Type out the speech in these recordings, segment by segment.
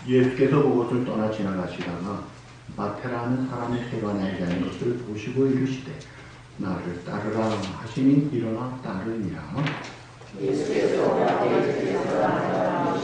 예수께서 그곳을 떠나 지나가시다가 마태라는 사람의 세관에 대한 것을 보시고 이르시되 나를 따르라 하시니 일어나 따르니라. 예수께서 마태에게 사람을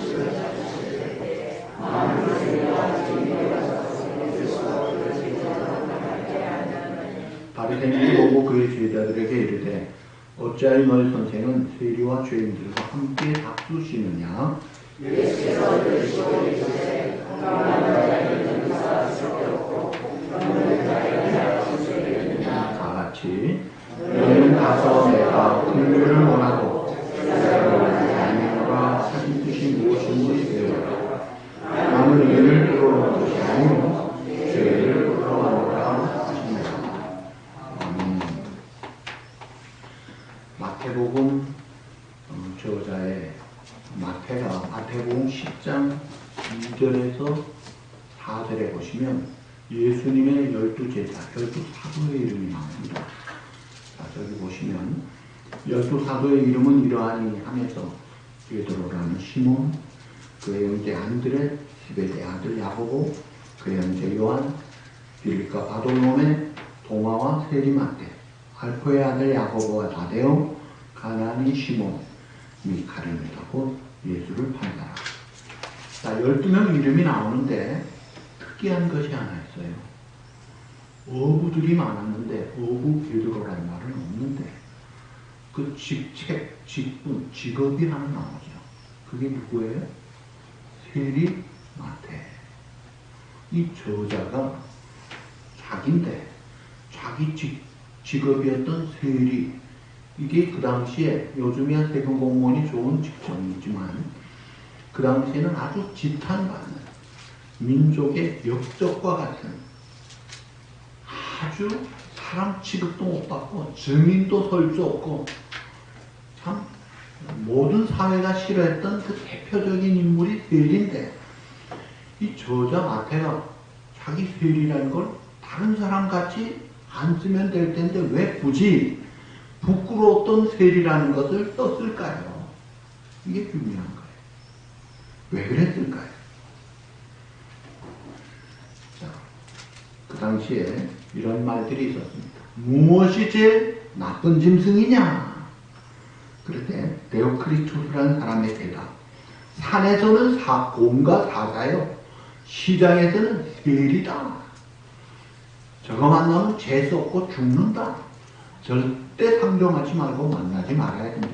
바리새인이 보고 그의 제자들에게 이르되 어찌하여 너희 선생은 세리와 죄인들과 함께 다투시느냐. 예수께서 이르시고 이르시되 건강한 자에게는 의사가 수밖에 없고 병든 자에게는 약이 있느냐. 다 같이 너희는 가서 내가 긍휼을 원하고 하나님과 하신 뜻이 무엇인지 배우라. 나는 의를 이루는 것이 아니요 죄를 이루어하노라 하시니라. 아멘. 마태복음 저자의 마태가 마태복음 10장 2절에서 4절에 보시면 예수님의 12제자, 12사도의 이름이 나옵니다. 자, 저기 보시면 12사도의 이름은 이러하니 하면서 베드로라는 시몬, 그의 형제 안드레, 시베대 아들 야고보, 그의 형제 요한, 빌립과 바돌로메, 도마와 세리마테, 알포의 아들 야고보와 다데오, 가나니 시몬, 미카리입니다. 곧 예수를 판다라. 자, 12명 이름이 나오는데 특이한 것이 하나 있어요. 어부들이 많았는데 어부 베드로라는 말은 없는데 그 직책, 직분, 직업이 하나 나오죠. 그게 누구예요? 세리 마태. 이 저자가 자기인데 자기 직업이었던 세리, 이게 그 당시에 요즘이야 세금 공무원이 좋은 직종이지만 그 당시에는 아주 지탄받는 민족의 역적과 같은 아주 사람 취급도 못 받고 증인도 설 수 없고 참 모든 사회가 싫어했던 그 대표적인 인물이 세리인데 이 저자 마태가 자기 세리라는 걸 다른 사람 같이 안 쓰면 될 텐데 왜 굳이 부끄러웠던 세리라는 것을 썼을까요? 이게 중요한 거예요. 왜 그랬을까요? 자, 그 당시에 이런 말들이 있었습니다. 무엇이 제일 나쁜 짐승이냐? 그럴 때 데오크리투스라는 사람의 대답. 산에서는 곰과 사자요, 시장에서는 세리다. 저거 만나면 재수 없고 죽는다. 절대 상종하지 말고 만나지 말아야 된다.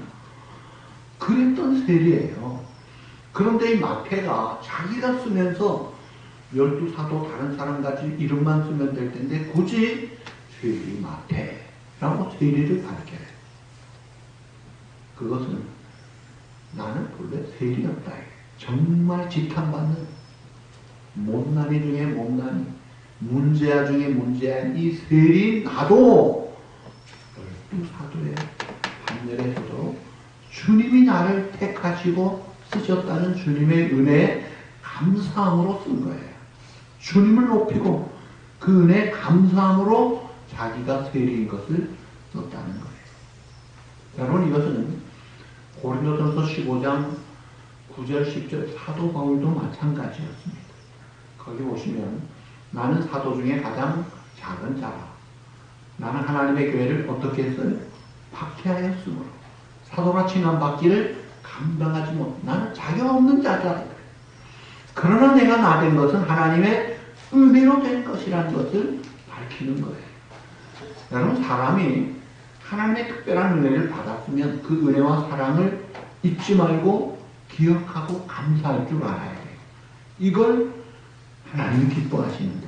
그랬던 세리예요. 그런데 이 마태가 자기가 쓰면서 12사도 다른 사람같이 이름만 쓰면 될 텐데 굳이 세리 마태라고 세리를 가르쳐요. 그것은 나는 본래 세리였다. 정말 지탄받는 못난이 중에 못난이, 문제아 중에 문제한 이 세리 나도 12사도의 판결에서도 주님이 나를 택하시고 쓰셨다는 주님의 은혜에 감사함으로 쓴 거예요. 주님을 높이고 그 은혜에 감사함으로 자기가 세리인 것을 썼다는 거예요. 여러분, 이것은 고린도전서 15장 9절 10절 사도 바울도 마찬가지였습니다. 거기 보시면 나는 사도 중에 가장 작은 자라. 나는 하나님의 교회를 어떻게 했어요? 박해하였으므로 사도가 칭함받기를 감당하지 못. 나는 자격 없는 자다. 그러나 내가 나 된 것은 하나님의 은혜로 된 것이라는 것을 밝히는 거예요. 여러분, 사람이 하나님의 특별한 은혜를 받았으면 그 은혜와 사랑을 잊지 말고 기억하고 감사할 줄 알아야 돼요. 이걸 하나님이 기뻐하시는데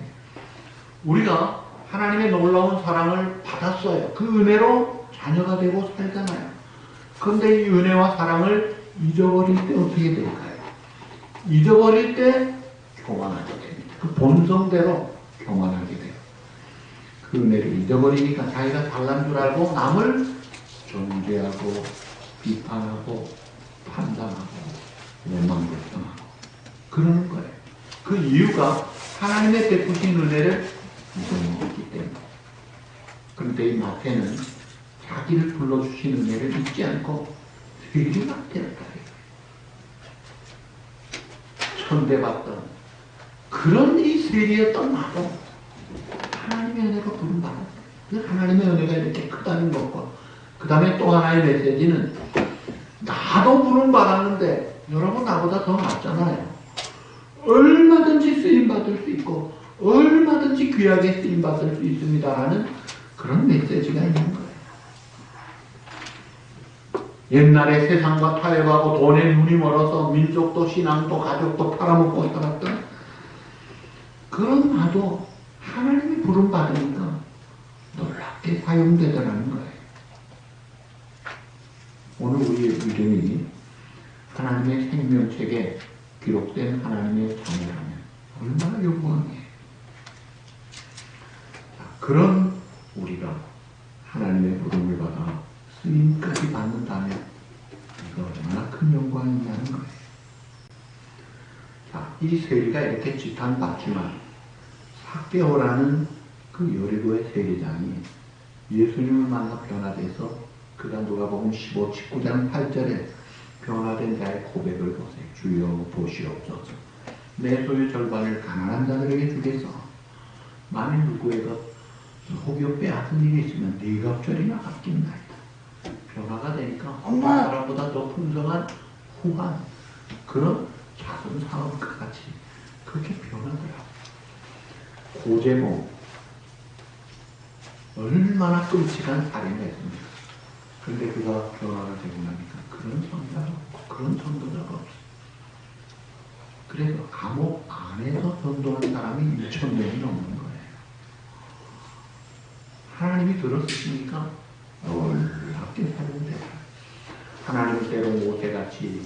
우리가 하나님의 놀라운 사랑을 받았어요. 그 은혜로 자녀가 되고 살잖아요. 그런데 이 은혜와 사랑을 잊어버릴 때 어떻게 될까요? 잊어버릴 때 교만하게 됩니다. 그 본성대로 교만하게 돼요. 그 은혜를 잊어버리니까 자기가 잘난 줄 알고 남을 정죄하고 비판하고 판단하고 원망불평하고 그러는 거예요. 그 이유가 하나님의 베푸신 은혜를 잊어먹었기 때문에. 그런데 이 마태는 자기를 불러주신 은혜를 잊지 않고 세리가 되었다. 천대받던 그런 이 세리였던 나도 하나님의 은혜가 부름받았어요. 그 하나님의 은혜가 이렇게 크다는 것과 그 다음에 또 하나의 메시지는 나도 부름받았는데 여러분 나보다 더 낫잖아요. 얼마든지 쓰임받을 수 있고 얼마든지 귀하게 쓰임받을 수 있습니다라는 그런 메시지가 있는 거예요. 옛날에 세상과 타협하고 돈에 눈이 멀어서 민족도 신앙도 가족도 팔아먹고 살았던 그런 나도 하나님이 부름받으니까 놀랍게 사용되더라는 거예요. 오늘 우리의 의견이 하나님의 생명책에 기록된 하나님의 자녀라면 얼마나 영광이에요. 그런 우리가 하나님의 부름을 받아 쓰임까지 받는다면 이거 얼마나 큰 영광이냐는 거예요. 자, 이 세리가 이렇게 지탄받지만 삭개오라는 그 여리고의 세리장이 예수님을 만나 변화돼서 그가 누가복음 15, 19장 8절에 변화된 자의 고백을 보세요. 주여 보시옵소서. 내 소유 절반을 가난한 자들에게 주겠어. 만일 누구에게 혹여 빼앗은 일이 있으면 네 갑절이나 아낀나이다. 변화가 되니까 어떤 사람보다 더 풍성한 후한 그런 작은 사업과 같이 그렇게 변하더라고요. 고재봉 얼마나 끔찍한 살인을 했습니까? 근데 그가 변화가 되고 나니까 그런 성자가 없고 그런 전도자가 없어요. 그래서 감옥 안에서 전도한 사람이 6,000명이 넘는 거예요. 하나님이 들었으니까 놀랍게 사용돼요. 하나님은 때로 모세같이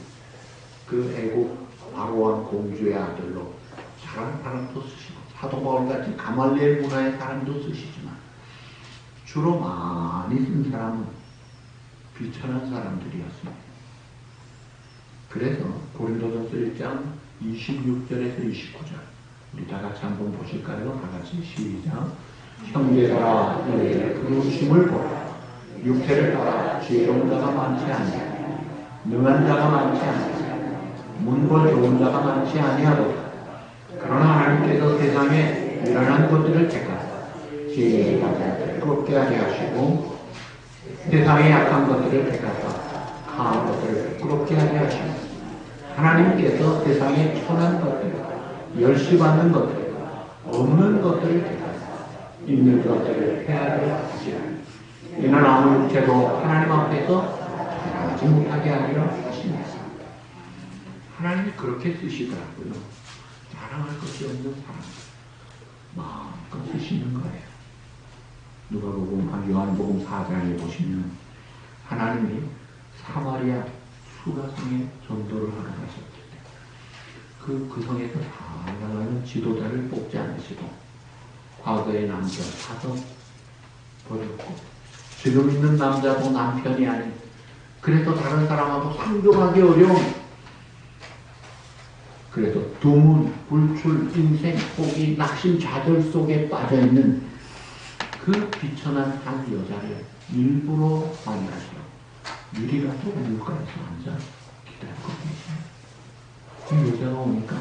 그 애국 바로왕 공주의 아들로 잘한 사람도 쓰시고 사도 바울같이 가말리엘 문화의 사람도 쓰시지만 주로 많이 쓴 사람은 비천한 사람들이었습니다. 그래서 고린도전서 1장 26절에서 29절 우리 다 같이 한번 보실까요? 다 같이 시작. 형제들아 너희의 부르심을 보라. 육체를 따라 지혜로운 자가 많지 아니하니 능한 자가 많지 아니하니 문과 좋은 자가 많지 아니하도다. 그러나 하나님께서 세상에 미련한 것들을 택하사 지혜를 가진 부끄럽게 하게 하시고 세상에 약한 것들을 택하사 강한 것들을 부끄럽게 하게 하시고 하나님께서 세상에 천한 것들, 멸시받는 것들, 없는 것들을 택하사 있는 것들을 폐하게 하시라. 이는 아무 육체도 하나님 앞에서 자랑하지 못하게 하리라 하십니다. 하나님이 그렇게 쓰시더라고요. 자랑할 것이 없는 사람 마음껏 쓰시는 거예요. 누가복음, 요한복음 4장에 보시면 하나님이 사마리아 수가성에 전도를 하러 가셨을 때 그 성에서 잘 나가는 지도자를 뽑지 않으시고 과거의 남자 사서 버렸고 지금 있는 남자도 남편이 아닌 그래서 다른 사람하고 상종하기 어려운 그래서 두문, 불출, 인생, 포기, 낙심, 좌절 속에 빠져있는 그 비천한 한 여자를 일부러 만나시러 유리가서 우물가에서 앉아 기다리고 계시네요. 그 여자가 오니까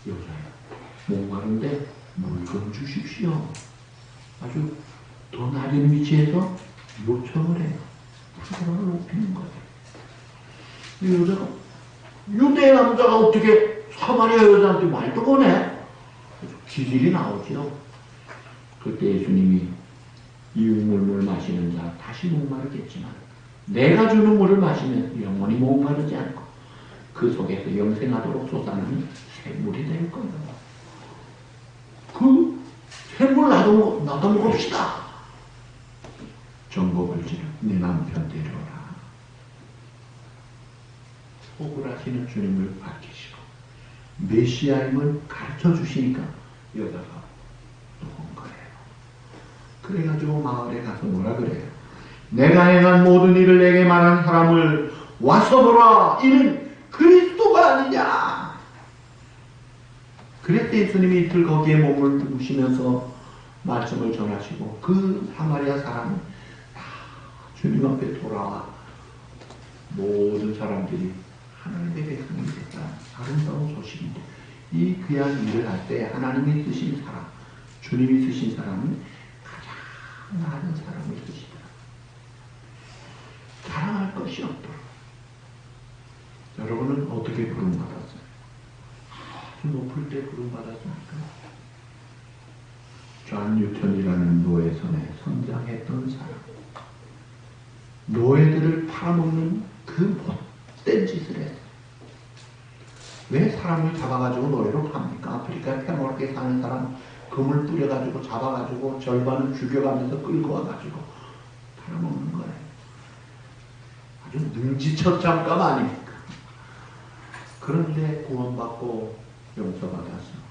여자야 목마른데 물 좀 주십시오. 아주 더 낮은 위치에서 요청을 해요. 수건을 높이는 거예요. 이 여자가 유대 남자가 어떻게 사마리아 여자한테 말도 거네? 기질이 나오죠. 그때 예수님이 이 우물물 마시는 자 다시 목마르겠지만 내가 주는 물을 마시면 영원히 목마르지 않고 그 속에서 영생하도록 솟아나는 샘물이 될 거예요. 그 샘물 나도 먹읍시다. 정복을 지르 내 남편 데려오라. 호구라시는 주님을 밝히시고 메시아임을 가르쳐 주시니까 여자가 누군 거예요. 그래가지고 마을에 가서 뭐라 그래요? 내가 행한 모든 일을 내게 말한 사람을 와서 보라. 이는 그리스도가 아니냐. 그랬더니 예수님이 이틀 거기에 몸을 두시면서 말씀을 전하시고 그 사마리아 사람은 다 주님 앞에 돌아와 모든 사람들이 하나님의 백성이 됐다. 아름다운 소식인데 이 귀한 일을 할 때 하나님이 쓰신 사람, 주님이 쓰신 사람은 가장 많은 사람을 쓰시더라. 자랑할 것이 없도록. 여러분은 어떻게 부름받았어요? 아주 높을 때 부름받았습니까? 존 뉴턴이라는 노예선에 성장했던 사람, 노예들을 팔아먹는 그 못된 짓을 했어요. 왜 사람을 잡아가지고 노예로 팝니까? 아프리카에 패멀하게 사는 사람 금을 뿌려가지고 잡아가지고 절반을 죽여가면서 끌고 와가지고 팔아먹는 거예요. 아주 능지처참감 아닙니까? 그런데 구원받고 용서받아서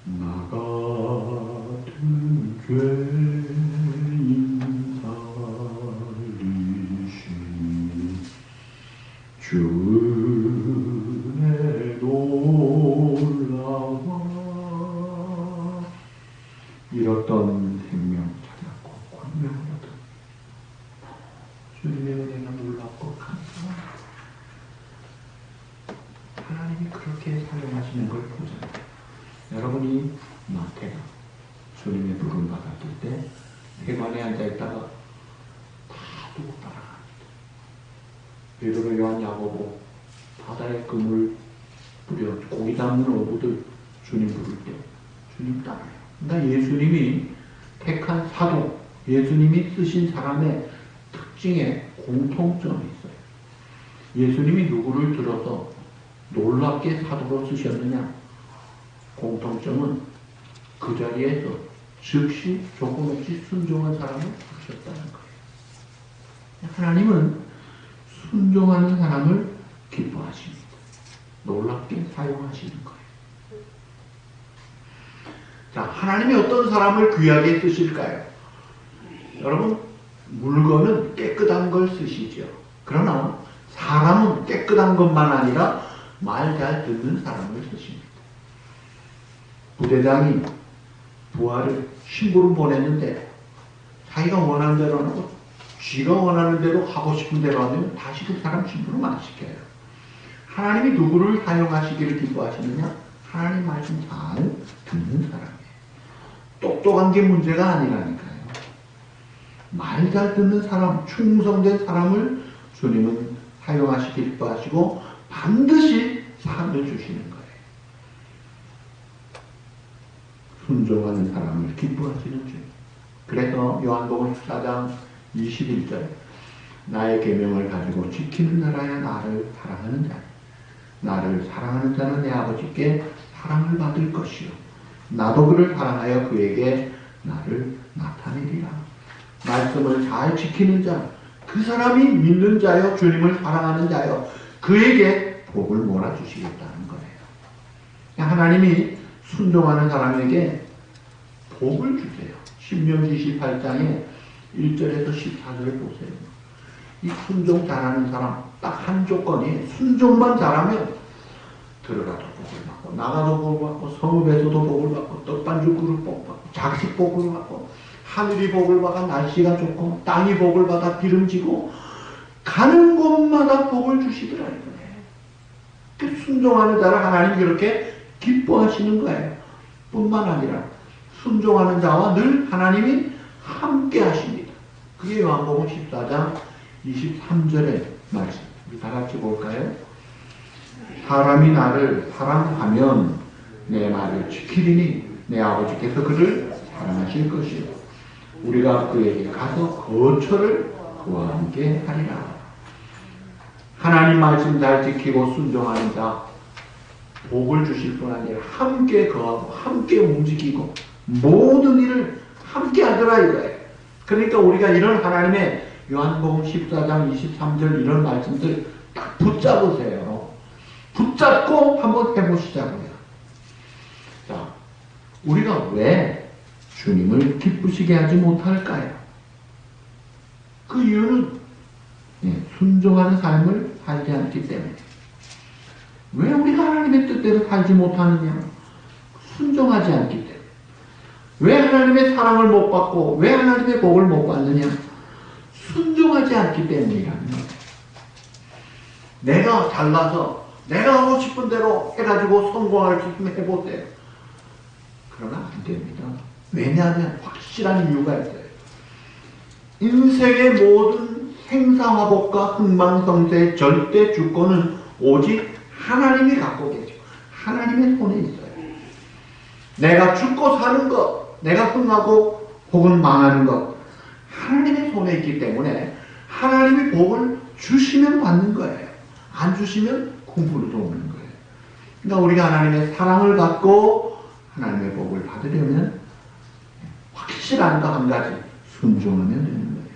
나 같은 죄인 살리신 주의 놀라워 잃었던 생명 찾았고 권명을 얻은 주님의 은혜가 놀랍고 감사합니다. 하나님이 그렇게 사용하시는 걸 보잖아요. 여러분이 마태가 주님의 부름 받았을 때 회관에 앉아있다가 다 두고 따라갑니다. 베드로, 요한, 야고보 바다에 그물 뿌려 고기 담는 어부들 주님 부를 때 주님 따라요. 그러니까 예수님이 택한 사도, 예수님이 쓰신 사람의 특징에 공통점이 있어요. 예수님이 누구를 들어서 놀랍게 사도로 쓰셨느냐? 공통점은 그 자리에서 즉시 조금 없이 순종한 사람을 부르셨다는 거예요. 하나님은 순종하는 사람을 기뻐하십니다. 놀랍게 사용하시는 거예요. 자, 하나님이 어떤 사람을 귀하게 쓰실까요? 여러분, 물건은 깨끗한 걸 쓰시죠. 그러나 사람은 깨끗한 것만 아니라 말 잘 듣는 사람을 쓰십니다. 부대장이 부하를 심부름 보냈는데 자기가 원하는 대로 안 하고 쥐가 원하는 대로 하고 싶은 대로 하면 다시 그 사람 심부름 안 시켜요. 하나님이 누구를 사용하시기를 기뻐하시느냐? 하나님 말씀 잘 듣는 사람이에요. 똑똑한 게 문제가 아니라니까요. 말 잘 듣는 사람, 충성된 사람을 주님은 사용하시기를 기뻐하시고 반드시 상을 주시는 거예요. 순종하는 사람을 기뻐하시는 주님. 그래서 요한복음 14장 21절 나의 계명을 가지고 지키는 자라야 나를 사랑하는 자. 나를 사랑하는 자는 내 아버지께 사랑을 받을 것이요. 나도 그를 사랑하여 그에게 나를 나타내리라. 말씀을 잘 지키는 자, 그 사람이 믿는 자요, 주님을 사랑하는 자요, 그에게 복을 몰아주시겠다는 거예요. 하나님이 순종하는 사람에게 복을 주세요. 신명기 28장에 1절에서 14절을 보세요. 이 순종 잘하는 사람 딱 한 조건이 순종만 잘하면 들어가도 복을 받고 나가도 복을 받고 성읍에서도 복을 받고 떡반죽 그릇 복 받고 작식 복을 받고 하늘이 복을 받아 날씨가 좋고 땅이 복을 받아 기름지고 가는 곳마다 복을 주시더라 이거예요. 그 순종하는 자를 하나님이 그렇게 기뻐하시는 거예요. 뿐만 아니라 순종하는 자와 늘 하나님이 함께 하십니다. 그게 요한복음 14장 23절의 말씀. 우리 다 같이 볼까요? 사람이 나를 사랑하면 내 말을 지키리니 내 아버지께서 그를 사랑하실 것이요 우리가 그에게 가서 거처를 그와 함께 하리라. 하나님 말씀 잘 지키고 순종하는 자 복을 주실 뿐 아니라 함께 거하고 함께 움직이고 모든 일을 함께 하더라 이거예요. 그러니까 우리가 이런 하나님의 요한복음 14장 23절 이런 말씀들 딱 붙잡으세요. 붙잡고 한번 해보시자고요. 자, 우리가 왜 주님을 기쁘시게 하지 못할까요? 그 이유는 순종하는 삶을 살지 않기 때문에. 왜 우리가 하나님의 뜻대로 살지 못하느냐? 순종하지 않기 때문에. 왜 하나님의 사랑을 못 받고 왜 하나님의 복을 못 받느냐? 순종하지 않기 때문이라는 거예요. 내가 잘나서 내가 하고 싶은 대로 해가지고 성공할 수 있으면 해보세요. 그러나 안 됩니다. 왜냐하면 확실한 이유가 있어요. 인생의 모든 행사화복과 흥망성쇠의 절대 주권은 오직 하나님이 갖고 계시고 하나님의 손에 있어요. 내가 죽고 사는 것, 내가 흥하고 혹은 망하는 것, 하나님의 손에 있기 때문에 하나님이 복을 주시면 받는 거예요. 안 주시면 공부로도 오는 거예요. 그러니까 우리가 하나님의 사랑을 받고 하나님의 복을 받으려면 확실한 거 한 가지, 순종하면 되는 거예요.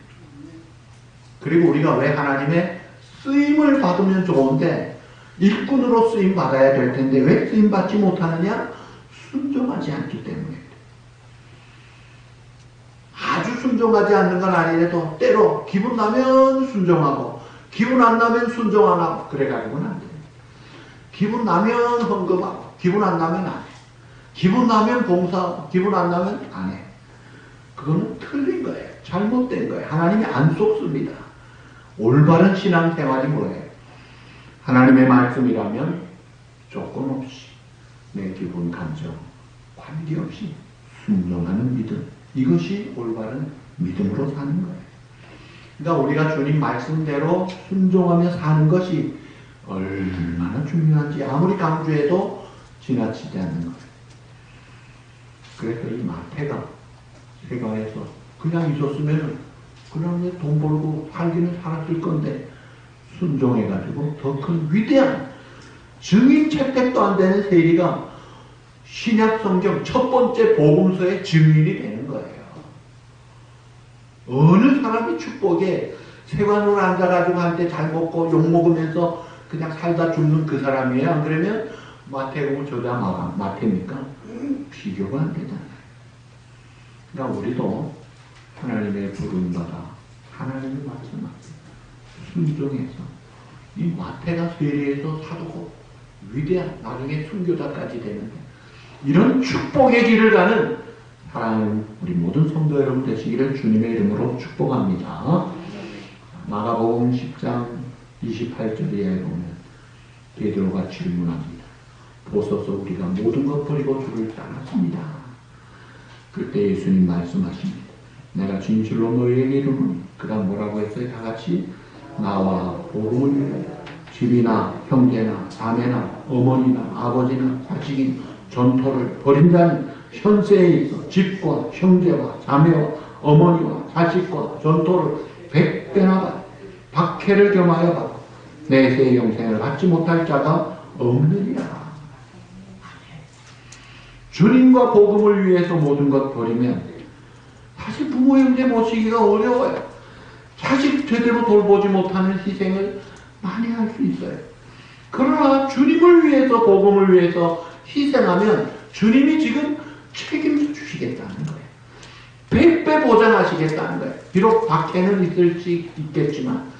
그리고 우리가 왜 하나님의 쓰임을 받으면 좋은데 일꾼으로 쓰임 받아야 될 텐데 왜 쓰임 받지 못하느냐? 순종하지 않기 때문에. 아주 순종하지 않는 건 아니래도 때로 기분 나면 순종하고 기분 안 나면 순종 안 하고 그래가지고는 안 돼요. 기분 나면 헌금하고 기분 안 나면 안 해. 기분 나면 봉사하고 기분 안 나면 안 해. 그거는 틀린 거예요. 잘못된 거예요. 하나님이 안 속습니다. 올바른 신앙생활이 뭐예요? 하나님의 말씀이라면 조건 없이 내 기분, 감정, 관계없이 순종하는 믿음. 이것이 올바른 믿음으로 사는 거예요. 그러니까 우리가 주님 말씀대로 순종하며 사는 것이 얼마나 중요한지 아무리 강조해도 지나치지 않는 거예요. 그래서 이 마태가 세가에서 그냥 있었으면 그냥 돈 벌고 살기는 살았을 건데 순종해가지고 더 큰 위대한 증인 채택도 안 되는 세리가 신약 성경 첫 번째 복음서의 증인이 되는 거예요. 어느 사람이 축복에 세관으로 앉아가지고 한테 잘 먹고 욕 먹으면서 그냥 살다 죽는 그 사람이에요. 안 그러면 마태복음 저자 마태니까 비교가 안 되잖아요. 그러니까 우리도 하나님의 부름받아 하나님의 말씀 앞에 순종해서 이 마태가 세리에서 사도고 위대한 나중에 순교자까지 되는데 이런 축복의 길을 가는 사랑하는 우리 모든 성도 여러분 되시기를 주님의 이름으로 축복합니다. 마가복음 10장 28절에 보면 베드로가 질문합니다. 보소서 우리가 모든 것 버리고 주를 따랐습니다. 그때 예수님 말씀하십니다. 내가 진실로 너희에게 이르노니 그다음 뭐라고 했어요? 다 같이 나와 복음을 위하여 집이나 형제나 자매나 어머니나 아버지나 자식인 전토를 벌인 자는 현세에 있어 집과 형제와 자매와 어머니와 자식과 전토를 100배나 받아 박해를 겸하여 받고 내세의 영생을 받지 못할 자가 없느니라. 주님과 복음을 위해서 모든 것 버리면 사실 부모 형제 모시기가 어려워요. 자식 제대로 돌보지 못하는 희생을 많이 할 수 있어요. 그러나 주님을 위해서 복음을 위해서 희생하면 주님이 지금 책임져 주시겠다는 거예요. 100배 보장하시겠다는 거예요. 비록 박해는 있을지 있겠지만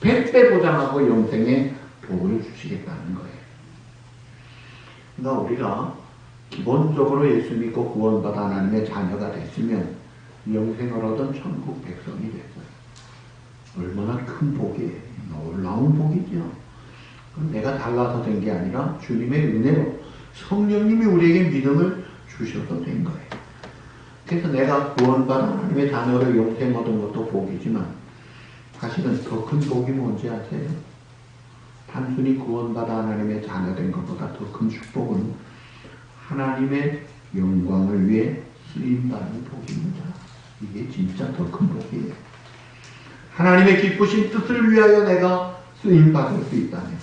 100배 보장하고 영생의 복을 주시겠다는 거예요. 그러니까 우리가 기본적으로 예수 믿고 구원받아 하나님의 자녀가 됐으면 영생을 얻은 천국 백성이 됐어요. 얼마나 큰 복이에요. 놀라운 복이죠. 그럼 내가 달라서 된 게 아니라 주님의 은혜로 성령님이 우리에게 믿음을 주셔서 된 거예요. 그래서 내가 구원받아 하나님의 자녀로 영생 얻은 것도 복이지만 사실은 더 큰 복이 뭔지 아세요? 단순히 구원받아 하나님의 자녀 된 것보다 더 큰 축복은 하나님의 영광을 위해 쓰임받는 복입니다. 이게 진짜 더 큰 복이에요. 하나님의 기쁘신 뜻을 위하여 내가 쓰임받을 수 있다면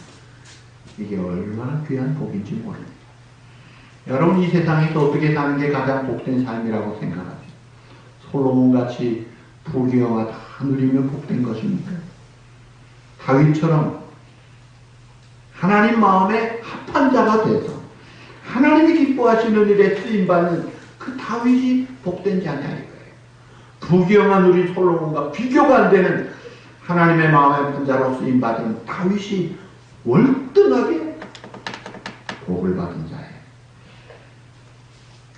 이게 얼마나 귀한 복인지 모릅니다. 여러분 이 세상에서 어떻게 사는 게 가장 복된 삶이라고 생각하죠? 솔로몬같이 부귀영화 다 누리면 복된 것입니까? 다윗처럼 하나님 마음에 합한 자가 돼서 하나님이 기뻐하시는 일에 쓰임받는 그 다윗이 복된 자냐 이거예요. 부귀영화 누린 솔로몬과 비교가 안 되는 하나님의 마음에 합한 자로 쓰임받은 다윗이 월등하게 복을 받은 자예요.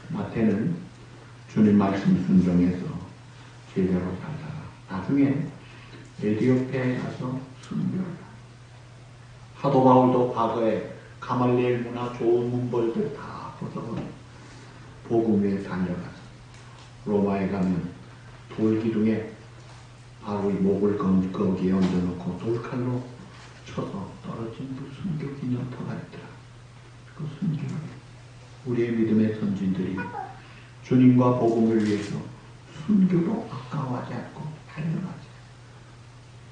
마태는 주님 말씀 순종해서 제대로 살다가 나중에 에디오피아에 가서 순교를 사도 바울도 과거에 가말리엘 문화 좋은 문벌들 다 벗어버려 복음 위에 달려가서 로마에 가면 돌기둥에 바로 이 목을 거기에 얹어놓고 돌칼로 쳐서 떨어진 그 순교 기념터가 있더라. 그 순교를 우리의 믿음의 선진들이 주님과 복음을 위해서 순교도 아까워하지 않고 달려가지.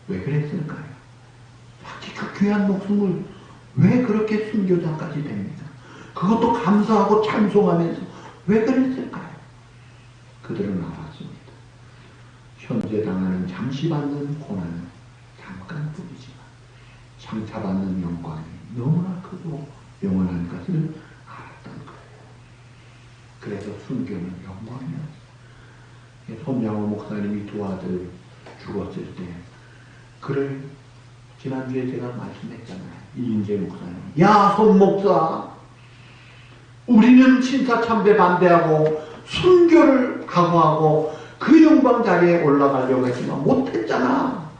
왜 그랬을까요? 자기 그 귀한 목숨을 왜 그렇게 순교자까지 됩니까? 그것도 감사하고 찬송하면서 왜 그랬을까요? 그들은 알았습니다. 현재 당하는 잠시 받는 고난은 잠깐뿐이지만 장차 받는 영광이 너무나 크고 영원한 것을 알았던 거예요. 그래서 순교는 영광이었어요. 손양호 목사님이 두 아들 죽었을 때 그를 지난주에 제가 말씀했잖아요. 이인재 목사님. 야, 손 목사, 우리는 신사참배 반대하고 순교를 각오하고 그 영광 자리에 올라가려고 했지만 못했잖아.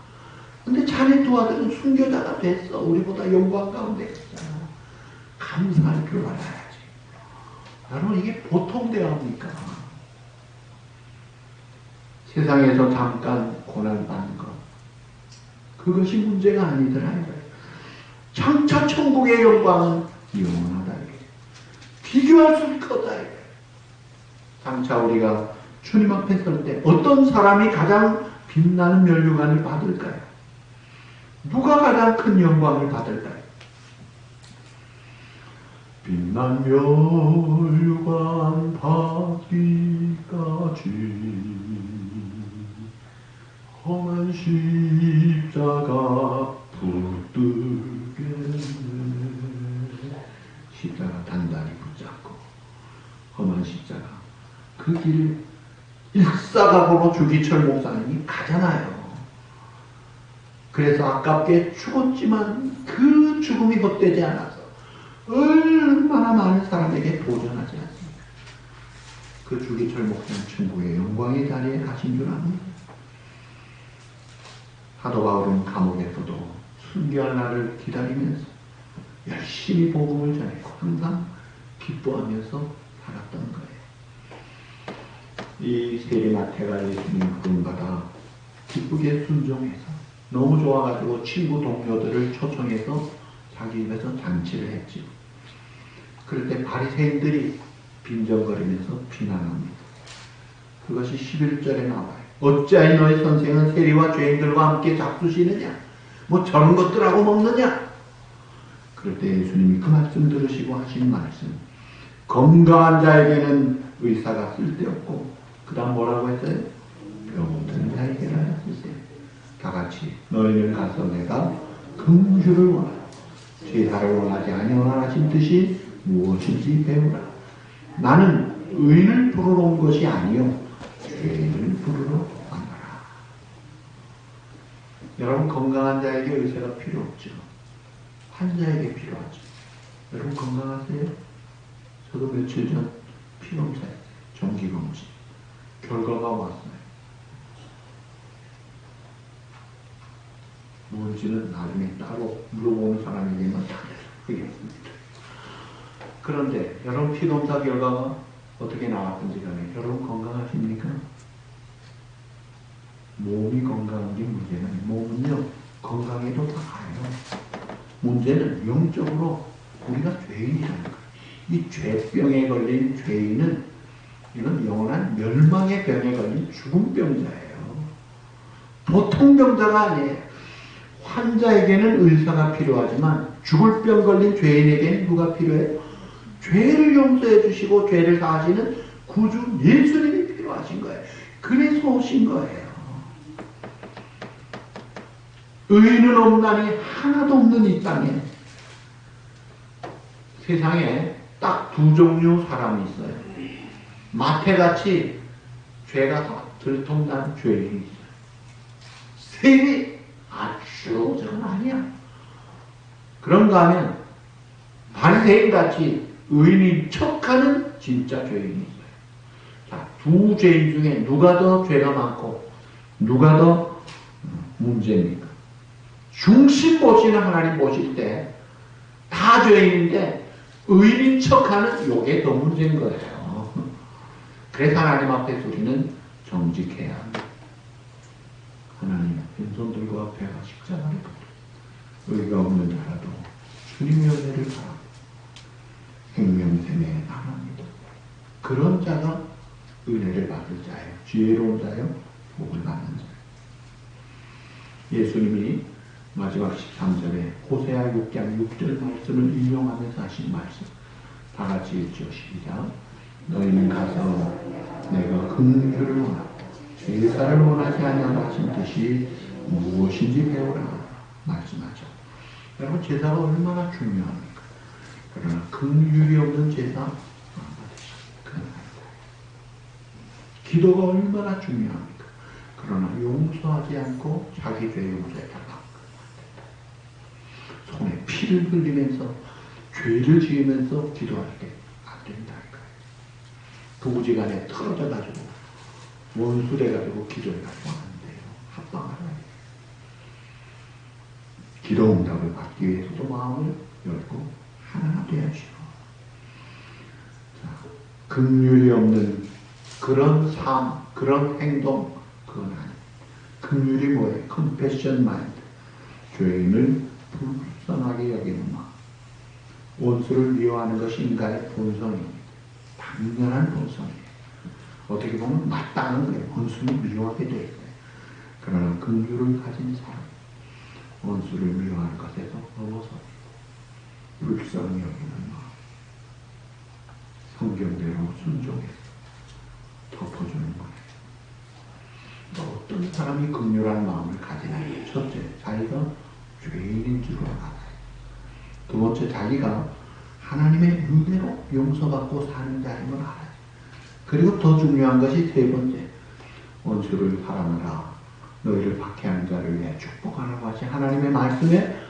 근데 자네 두 아들은 순교자가 됐어. 우리보다 영광 가운데 있잖아. 감사할 줄 알아야지. 여러분, 이게 보통 대화입니까? 세상에서 잠깐 고난받는 것, 그것이 문제가 아니더라. 장차 천국의 영광은 영원하다. 비교할 수 없다. 장차 우리가 주님 앞에 설 때 어떤 사람이 가장 빛나는 면류관을 받을까요? 누가 가장 큰 영광을 받을까요? 빛난 면류관 받기까지 험한 십자가 붙들겠네. 십자가 단단히 붙잡고 험한 십자가 그 길 일사각오로 주기철 목사님이 가잖아요. 그래서 아깝게 죽었지만 그 죽음이 헛되지 않아서 얼마나 많은 사람에게 도전하지 않습니까? 그 주기철 목사님 천국의 영광의 자리에 가신 줄 압니다. 사도 바울은 감옥에서도 순교할 날을 기다리면서 열심히 복음을 전했고 항상 기뻐하면서 살았던 거예요. 이 세리마태가 예수님 부름받아 기쁘게 순종해서 너무 좋아가지고 친구 동료들을 초청해서 자기 입에서 잔치를 했죠. 그럴 때 바리새인들이 빈정거리면서 비난합니다. 그것이 11절에 나와요. 어찌하여 너희 선생은 세리와 죄인들과 함께 잡수시느냐? 뭐 저런 것들하고 먹느냐? 그럴 때 예수님이 그 말씀 들으시고 하신 말씀, 건강한 자에게는 의사가 쓸데없고 그 다음 뭐라고 했어요? 병든 자에게나 쓰세요. 다 같이 너희는 가서 내가 긍휼을 원하라. 제사를 원하지 아니하신 뜻이 무엇인지 배우라. 나는 의인을 부르러 온 것이 아니요 죄인을 부르러 왔노라. 여러분, 건강한 자에게 의사가 필요 없죠. 환자에게 필요하죠. 여러분 건강하세요? 저도 며칠 전 피검사했어요. 정기검진. 결과가 왔어요. 뭔지는 나중에 따로 물어보는 사람에게만 하겠습니다. 그런데 여러분 피검사 결과가 어떻게 나왔든지 간에 여러분 건강하십니까? 몸이 건강한 게 문제는 몸은요 건강해도 다 가요. 문제는 영적으로 우리가 죄인이라는 거예요. 이 죄병에 걸린 죄인은 이건 영원한 멸망의 병에 걸린 죽은 병자예요. 보통 병자가 아니에요. 환자에게는 의사가 필요하지만 죽을 병 걸린 죄인에게는 누가 필요해요? 죄를 용서해 주시고 죄를 사하시는 구주 예수님이 필요하신 거예요. 그래서 오신 거예요. 의인은 없나니 하나도 없는 이 땅에 세상에 딱 두 종류 사람이 있어요. 마태같이 죄가 다 들통난 죄인이 있어요. 세리 아주 저건 아니야. 그런가 하면 바리새인같이 의인인 척하는 진짜 죄인이 있어요. 자, 두 죄인 중에 누가 더 죄가 많고 누가 더 문제입니까? 중심 보시는 하나님 보실 때 다 죄인인데 의인인 척하는 요게 더 문제인 거예요. 그래서 하나님 앞에서 우리는 정직해야 합니다. 하나님 왼손들고 앞에 십자가를 보고 의가 없는 자라도 주님의 은혜를 바라 행명샘에 나갑니다. 그런 자가 은혜를 받을 자예요. 지혜로운 자요, 복을 받는 자예요. 예수님이 마지막 13절에 호세아 6장 6절 말씀을 인용하면서 하신 말씀 다 같이 읽죠. 시작. 너희는 가서 내가 긍휼을 원하고 제사를 원하지 아니하라 하신 뜻이 무엇인지 배우라 말씀하죠. 여러분 제사가 얼마나 중요합니까? 그러나 긍휼이 없는 제사 그건 아니다. 기도가 얼마나 중요합니까? 그러나 용서하지 않고 자기 죄 용서해달라. 손에 피를 흘리면서 죄를 지으면서 기도할 때 안 된다니까요. 부부지간에 틀어져가지고 원수돼가지고 기도해가지고 안 돼요. 합방하라. 기도 응답을 받기 위해서도 마음을 열고 하나가 되야죠. 긍휼이 없는 그런 삶, 그런 행동, 그건 아니에요. 긍휼이 뭐예요? 컴패션 마인드. 죄인을 불쌍하게 여기는 마음. 원수를 미워하는 것이 인간의 본성입니다. 당연한 본성이에요. 어떻게 보면 마땅한 거예요. 원수를 미워하게 될 거예요. 그러나 긍휼을 가진 사람, 원수를 미워하는 것에서 넘어서 불쌍히 여기는 마음. 성경대로 순종해서 덮어주는 거예요. 어떤 사람이 긍휼한 마음을 가지나요? 첫째, 자기가 죄인인 줄을 알아요. 두 번째, 자기가 하나님의 은혜로 용서받고 사는 자인 걸 알아요. 그리고 더 중요한 것이 세 번째, 원수를 사랑하라. 너희를 박해하는 자를 위해 축복하라고 하시 하나님의 말씀에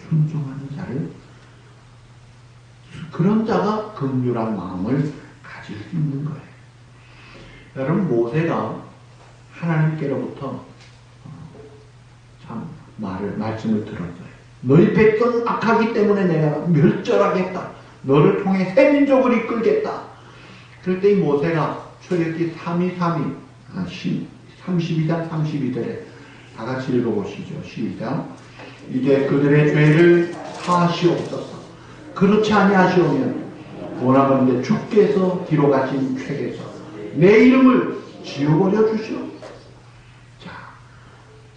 순종하는 자를, 그런 자가 긍휼한 마음을 가질 수 있는 거예요. 여러분, 모세가 하나님께로부터 참 말씀을 들었어요. 너희 백성 악하기 때문에 내가 멸절하겠다. 너를 통해 새 민족을 이끌겠다. 그럴 때 이 모세가 출애굽기 32장 32절에 다 같이 읽어보시죠. 시작. 이제 그들의 죄를 사하시옵소서. 그렇지 아니하시오면 원하건대 주께서 뒤로 가신 책에서 내 이름을 지워버려 주시오. 자,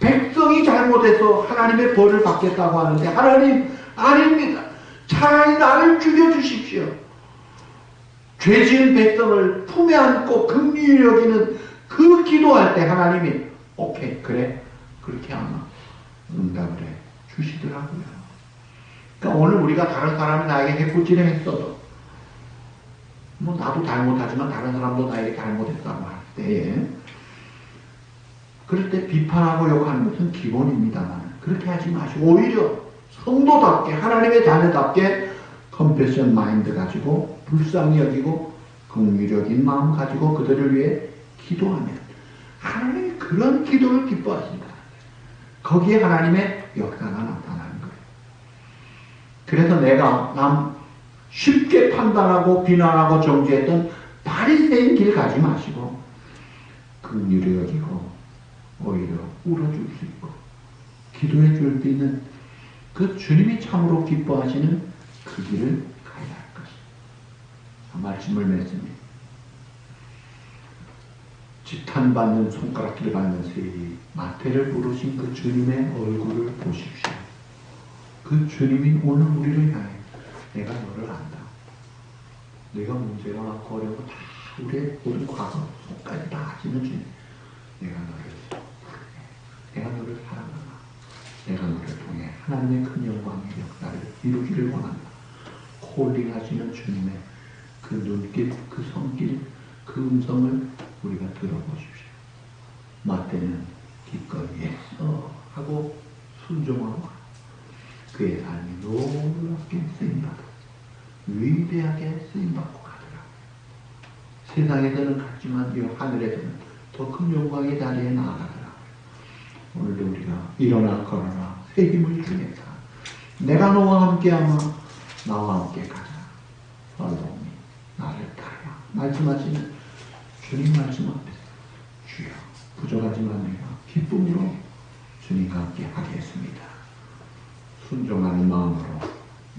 백성이 잘못해서 하나님의 벌을 받겠다고 하는데 하나님 아닙니다. 차라리 나를 죽여주십시오. 죄 지은 백성을 품에 안고 긍휼히 여기는 그 기도할 때 하나님이 오케이 그래 그렇게 아마 응답을 해 주시더라고요. 그러니까 오늘 우리가 다른 사람이 나에게 해코지를 했어도 뭐 나도 잘못하지만 다른 사람도 나에게 잘못했다고 할 때 그럴 때 비판하고 욕하는 것은 기본입니다만 그렇게 하지 마시고 오히려 성도답게 하나님의 자녀답게 컴패션 마인드 가지고 불쌍히 여기고 긍휼적인 마음 가지고 그들을 위해 기도하면 하나님이 그런 기도를 기뻐하신다. 거기에 하나님의 역사가 나타나는 거예요. 그래서 내가 남 쉽게 판단하고 비난하고 정죄했던 바리새인 길 가지 마시고 긍휼히 여기고 오히려 울어줄 수 있고 기도해 줄 수 있는 그 주님이 참으로 기뻐하시는 그 길을 가야 할 것입니다. 말씀을 맺습니다. 지탄받는 손가락질 받는 세이 마태를 부르신 그 주님의 얼굴을 보십시오. 그 주님이 오늘 우리를 향해 내가 너를 안다. 내가 문제가 많고 어려고 다 우리의 모든 과거 속까지 다 아시는 주님. 내가 너를 부르네. 내가 너를 사랑한다. 내가 너를 통해 하나님의 큰 영광의 역사를 이루기를 원한다. 콜링하시는 주님의 그 눈길, 그 손길, 그 음성을 우리가 들어보십시오. 마태는 기꺼이 예서 하고 순종하고 그의 삶이 놀랍게 쓰임받고 위대하게 쓰임받고 가더라. 세상에서는 같지만 이 하늘에서는 더 큰 영광의 자리에 나아가더라. 오늘도 우리가 일어나 걸어라 새 힘을 주겠다. 내가 너와 함께하마 나와 함께 가자. 팔로우미 나를 따라 말씀하시는 주님 말씀 앞에서 주여 부족하지만 내가 기쁨으로 주님과 함께 하겠습니다. 순종하는 마음으로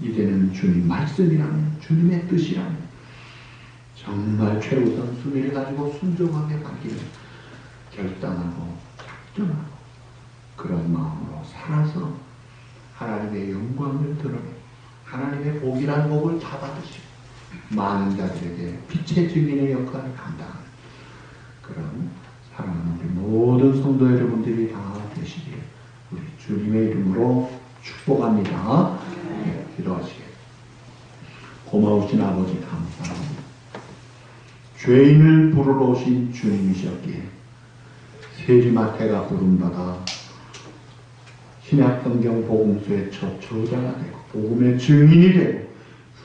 이제는 주님 말씀이라는 주님의 뜻이라는 정말 최우선 순위를 가지고 순종하게 가기를 결단하고 작정하고 그런 마음으로 살아서 하나님의 영광을 드러내고 하나님의 복이라는 복을 다 받으시고 많은 자들에게 빛의 증인의 역할을 감당하는 그런 사랑하는 우리 모든 성도 여러분들이 다 되시길 우리 주님의 이름으로 축복합니다. 네, 기도하시겠습니다. 고마우신 아버지 감사합니다. 죄인을 부르러 오신 주님이셨기에 세리마태가 부름받아 신약성경 복음서의 첫 저자가 되고 복음의 증인이 되고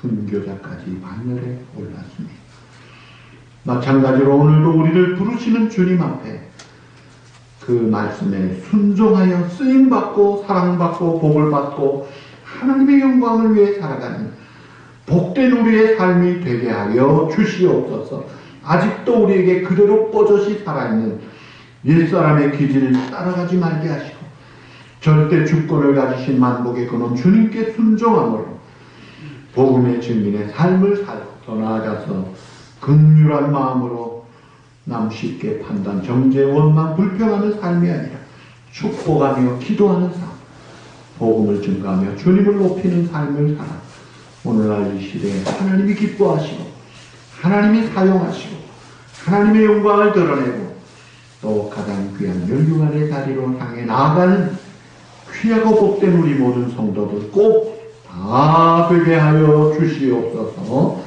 순교자까지 반열에 올랐습니다. 마찬가지로 오늘도 우리를 부르시는 주님 앞에 그 말씀에 순종하여 쓰임받고 사랑받고 복을 받고 하나님의 영광을 위해 살아가는 복된 우리의 삶이 되게 하여 주시옵소서. 아직도 우리에게 그대로 뻗어시 살아있는 옛사람의 기질을 따라가지 말게 하시고 절대 주권을 가지신 만복의 근원 주님께 순종함으로 복음의 증인의 삶을 살고 더 나아가서 긍휼한 마음으로 남 쉽게 판단, 정죄, 원망, 불평하는 삶이 아니라 축복하며 기도하는 삶, 복음을 증가하며 주님을 높이는 삶을 살아 오늘날 이 시대에 하나님이 기뻐하시고 하나님이 사용하시고 하나님의 영광을 드러내고 또 가장 귀한 멸류관의 자리로 향해 나아가는 귀하고 복된 우리 모든 성도들 꼭 다 되게 하여 주시옵소서.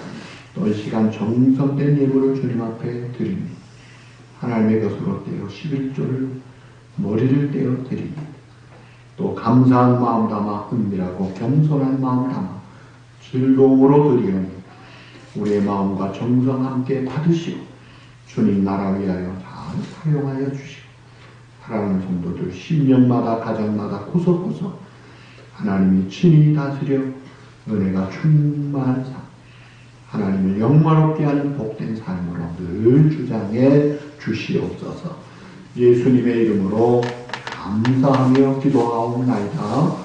또 이 시간 정성된 예물을 주님 앞에 드립니다. 하나님의 것으로 떼어 11조를 머리를 떼어 드립니다. 또 감사한 마음 담아 은밀하고 겸손한 마음 담아 즐거움으로 드리오니 우리의 마음과 정성 함께 받으시고 주님 나라 위하여 잘 사용하여 주시고 사랑하는 성도들 심령마다 가정마다 구석구석 하나님이 친히 다스려 은혜가 충만한 삶 하나님을 영광롭게 하는 복된 삶으로 늘 주장해 주시옵소서. 예수님의 이름으로 감사하며 기도하옵나이다.